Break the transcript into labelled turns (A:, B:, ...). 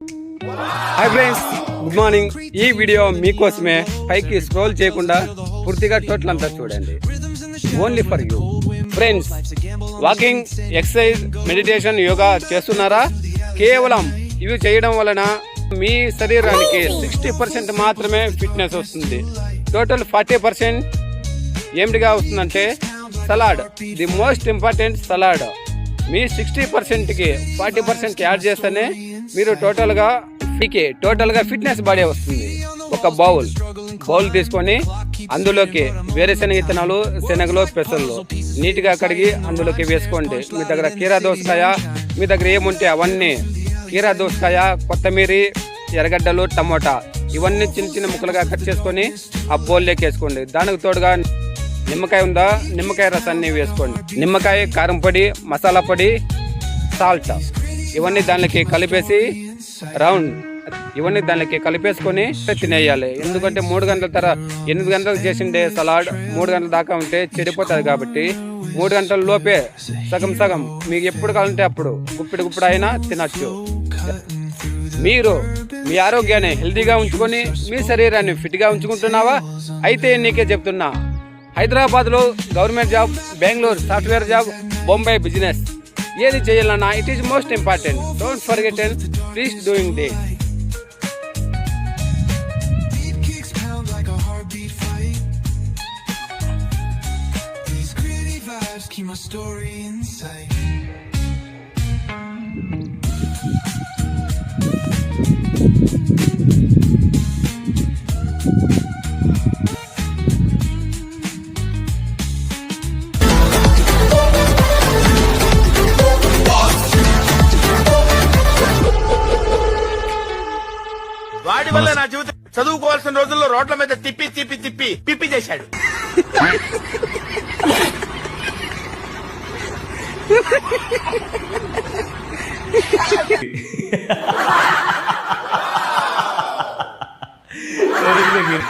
A: Hi friends, good morning. ఈ video మీకోసమే. పైకి స్క్రోల్ చేయకుండా పూర్తిగా టోటల్ అంతా చూడండి. Only for you friends. Walking, exercise, meditation, yoga చేస్తున్నారా? కేవలం ఇవి చేయడం వలన మీ శరీరానికి 60% మాత్రమే ఫిట్నెస్ వస్తుంది. టోటల్ 40% ఏమిటిగా వస్తుందంటే salad. The most important salad. మీ 60%కి 40% యాడ్ చేస్తేనే మీరు టోటల్గా ఫిట్నెస్ బాడీ వస్తుంది. ఒక బౌల్ తీసుకొని అందులోకి వేరుశనగ విత్తనాలు, శనగలు, పెసలు నీట్గా కడిగి అందులోకి వేసుకోండి. మీ దగ్గర కీరా దోసకాయ, మీ దగ్గర ఏముంటే అవన్నీ, కీరా దోసకాయ, కొత్తిమీర, ఎర్రగడ్డలు, టమోటా ఇవన్నీ చిన్న చిన్న ముక్కలుగా కట్ చేసుకొని ఆ బౌల్లోకి వేసుకోండి. దానికి తోడుగా నిమ్మకాయ ఉందా, నిమ్మకాయ రసాన్ని వేసుకోండి. నిమ్మకాయ, కారం పొడి, మసాలా పొడి, సాల్ట్ ఇవన్నీ దానికి కలిపేసుకొని తినేయాలి. ఎందుకంటే 3 గంటల తర్వాత 8 గంటలకు చేసిండే సలాడ్ 3 గంటల దాకా ఉంటే చెడిపోతుంది. కాబట్టి 3 గంటల లోపే సగం మీకు ఎప్పుడు కావాలంటే అప్పుడు గుప్పిడి అయినా తినచ్చు. మీరు మీ ఆరోగ్యాన్ని హెల్తీగా ఉంచుకొని మీ శరీరాన్ని ఫిట్గా ఉంచుకుంటున్నావా? అయితే నీకే చెప్తున్నా, హైదరాబాద్లో government job, Bengaluru software job, Bombay business ఏది చేయాలన్నా it is most important. Don't forget and please doing this.
B: Keep my story inside.
C: వాడి వల్ల నా జీవితం చదువుకోవాల్సిన రోజుల్లో రోడ్ల మీద తిప్పి చేశాడు.
D: Very good.